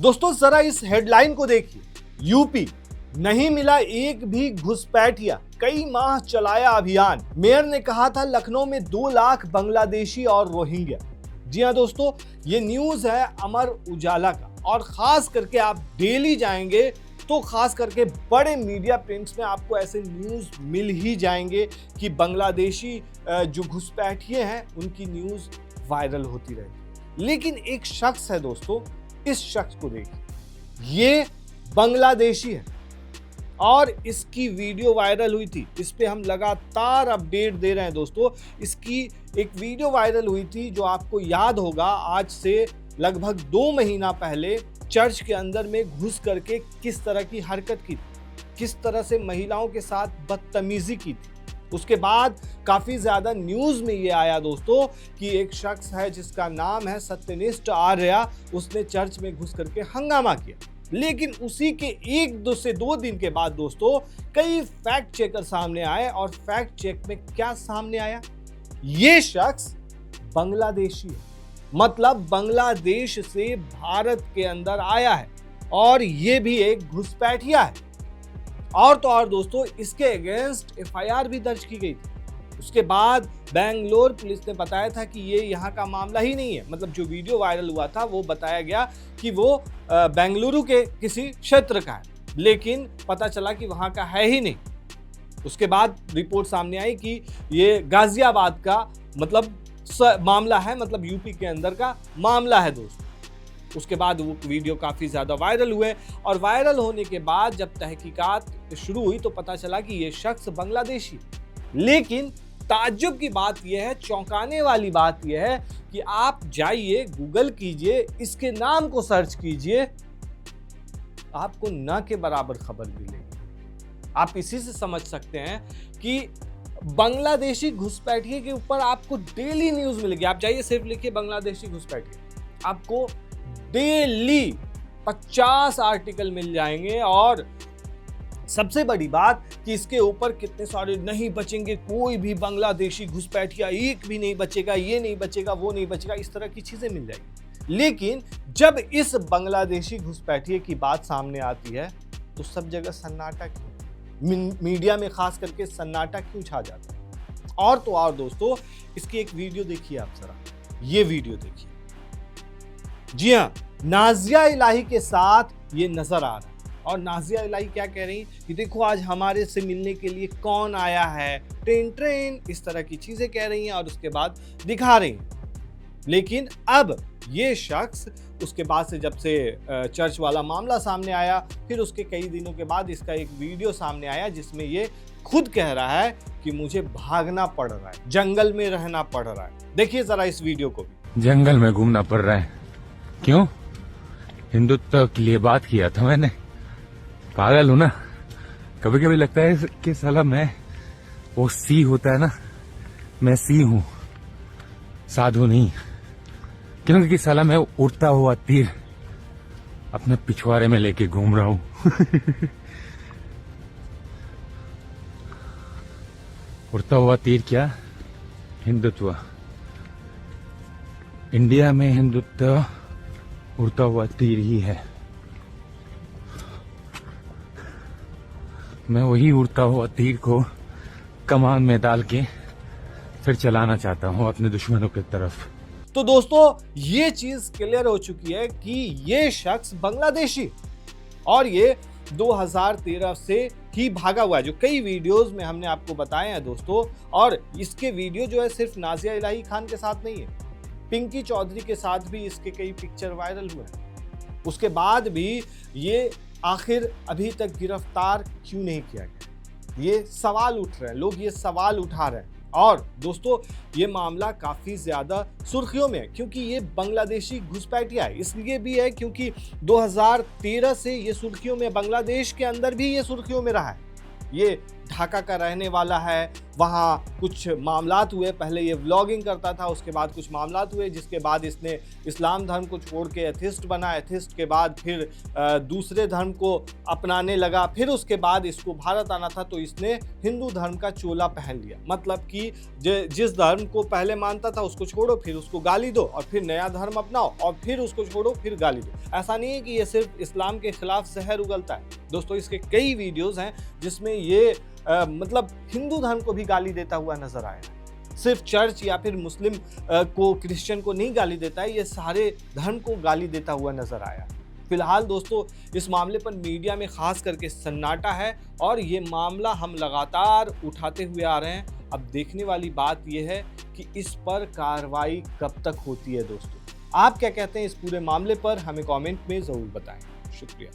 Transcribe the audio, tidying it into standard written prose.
दोस्तों जरा इस हेडलाइन को देखिए। यूपी नहीं मिला एक भी घुसपैठिया, कई माह चलाया अभियान। मेयर ने कहा था लखनऊ में 2 लाख बांग्लादेशी और रोहिंग्या। जी हां दोस्तों, ये न्यूज है अमर उजाला का, और खास करके आप डेली जाएंगे तो खास करके बड़े मीडिया प्रिंट्स में आपको ऐसे न्यूज मिल ही जाएंगे कि बांग्लादेशी जो घुसपैठिए हैं उनकी न्यूज वायरल होती रहेगी। लेकिन एक शख्स है दोस्तों, इस शख्स को देखिए, ये बांग्लादेशी है और इसकी वीडियो वायरल हुई थी। इस पे हम लगातार अपडेट दे रहे हैं दोस्तों। इसकी एक वीडियो वायरल हुई थी जो आपको याद होगा, आज से लगभग 2 महीना पहले चर्च के अंदर में घुस करके किस तरह की हरकत की थी, किस तरह से महिलाओं के साथ बदतमीजी की थी। उसके बाद काफी ज्यादा न्यूज में ये आया दोस्तों कि एक शख्स है जिसका नाम है सत्यनिष्ठ आर्या, उसने चर्च में घुस करके हंगामा किया। लेकिन उसी के 1 से 2 दिन के बाद दोस्तों कई फैक्ट चेकर सामने आए, और फैक्ट चेक में क्या सामने आया, ये शख्स बांग्लादेशी है, मतलब बांग्लादेश से भारत के अंदर आया है, और ये भी एक घुसपैठिया है। और तो और दोस्तों इसके अगेंस्ट एफआईआर भी दर्ज की गई थी। उसके बाद बेंगलोर पुलिस ने बताया था कि ये यहाँ का मामला ही नहीं है, मतलब जो वीडियो वायरल हुआ था वो बताया गया कि वो बेंगलुरु के किसी क्षेत्र का है, लेकिन पता चला कि वहाँ का है ही नहीं। उसके बाद रिपोर्ट सामने आई कि ये गाजियाबाद का मतलब मामला है, मतलब यूपी के अंदर का मामला है दोस्तों। उसके बाद वो वीडियो काफ़ी ज़्यादा वायरल हुए, और वायरल होने के बाद जब तहकीकात शुरू हुई तो पता चला कि ये शख्स बांग्लादेशी। लेकिन ताज्जुब की बात यह है, चौंकाने वाली बात यह है कि आप जाइए गूगल कीजिए, इसके नाम को सर्च कीजिए, आपको न के बराबर खबर मिलेगी। आप इसी से समझ सकते हैं कि बांग्लादेशी घुसपैठिए के ऊपर आपको डेली न्यूज मिलेगी। आप जाइए सिर्फ लिखिए बांग्लादेशी घुसपैठिए, आपको डेली 50 आर्टिकल मिल जाएंगे। और सबसे बड़ी बात कि इसके ऊपर कितने सारे नहीं बचेंगे, कोई भी बांग्लादेशी घुसपैठिया एक भी नहीं बचेगा, ये नहीं बचेगा, वो नहीं बचेगा, इस तरह की चीजें मिल जाएगी। लेकिन जब इस बांग्लादेशी घुसपैठिए की बात सामने आती है तो सब जगह सन्नाटा क्यों, मीडिया में खास करके सन्नाटा क्यों छा जाता है। और तो और दोस्तों इसकी एक वीडियो देखिए आप जरा, ये वीडियो देखिए। जी हाँ, नाजिया इलाही के साथ ये नजर आ रहा है, और नाजिया इलाही क्या कह रही कि देखो आज हमारे से मिलने के लिए कौन आया है, ट्रेन ट्रेन, इस तरह की चीजें कह रही हैं, और उसके बाद दिखा रही हैं। लेकिन अब ये शख्स उसके बाद से जब से चर्च वाला मामला सामने आया, फिर उसके कई दिनों के बाद इसका एक वीडियो सामने आया जिसमें ये खुद कह रहा है कि मुझे भागना पड़ रहा है, जंगल में रहना पड़ रहा है। देखिए जरा इस वीडियो को भी। जंगल में घूमना पड़ रहा है, क्यों? हिंदुत्व के लिए बात किया था मैंने, पागल हूं ना। कभी कभी लगता है कि साला मैं वो सी होता है ना, मैं सी हूं, साधु नहीं, क्योंकि साला मैं उड़ता हुआ तीर अपने पिछवाड़े में लेके घूम रहा हूं। उड़ता हुआ तीर क्या? हिंदुत्व। इंडिया में हिंदुत्व उड़ता हुआ तीर ही है। मैं वही उड़ता हुआ तीर को कमान में डाल के फिर चलाना चाहता हूं अपने दुश्मनों की तरफ। तो दोस्तों ये चीज क्लियर हो चुकी है कि ये शख्स बांग्लादेशी, और ये 2013 से ही भागा हुआ है, जो कई वीडियोस में हमने आपको बताए हैं दोस्तों। और इसके वीडियो जो है सिर्फ नाजिया इलाही खान के साथ नहीं है, पिंकी चौधरी के साथ भी इसके कई पिक्चर वायरल हुए हैं। उसके बाद भी ये आखिर अभी तक गिरफ्तार क्यों नहीं किया गया, ये सवाल उठ रहे हैं, लोग ये सवाल उठा रहे हैं। और दोस्तों ये मामला काफ़ी ज़्यादा सुर्खियों में है, क्योंकि ये बांग्लादेशी घुसपैठिया है। इसलिए भी है क्योंकि 2013 से ये सुर्खियों में, बांग्लादेश के अंदर भी ये सुर्खियों में रहा है। ये ढाका का रहने वाला है, वहाँ कुछ मामलात हुए, पहले ये व्लॉगिंग करता था, उसके बाद कुछ मामलात हुए जिसके बाद इसने इस्लाम धर्म को छोड़ के एथिस्ट बना, एथिस्ट के बाद फिर दूसरे धर्म को अपनाने लगा, फिर उसके बाद इसको भारत आना था तो इसने हिंदू धर्म का चोला पहन लिया। मतलब कि जिस धर्म को पहले मानता था उसको छोड़ो, फिर उसको गाली दो, और फिर नया धर्म अपनाओ, और फिर उसको छोड़ो, फिर गाली दो। ऐसा नहीं है कि ये सिर्फ इस्लाम के खिलाफ जहर उगलता है दोस्तों, इसके कई वीडियोस हैं जिसमें ये मतलब हिंदू धर्म को भी गाली देता हुआ नजर आया। सिर्फ चर्च या फिर मुस्लिम को, क्रिश्चियन को नहीं गाली देता है, ये सारे धर्म को गाली देता हुआ नजर आया। फिलहाल दोस्तों इस मामले पर मीडिया में खास करके सन्नाटा है और ये मामला हम लगातार उठाते हुए आ रहे हैं। अब देखने वाली बात यह है कि इस पर कार्रवाई कब तक होती है। दोस्तों आप क्या कहते हैं इस पूरे मामले पर, हमें कमेंट में जरूर बताएं। शुक्रिया।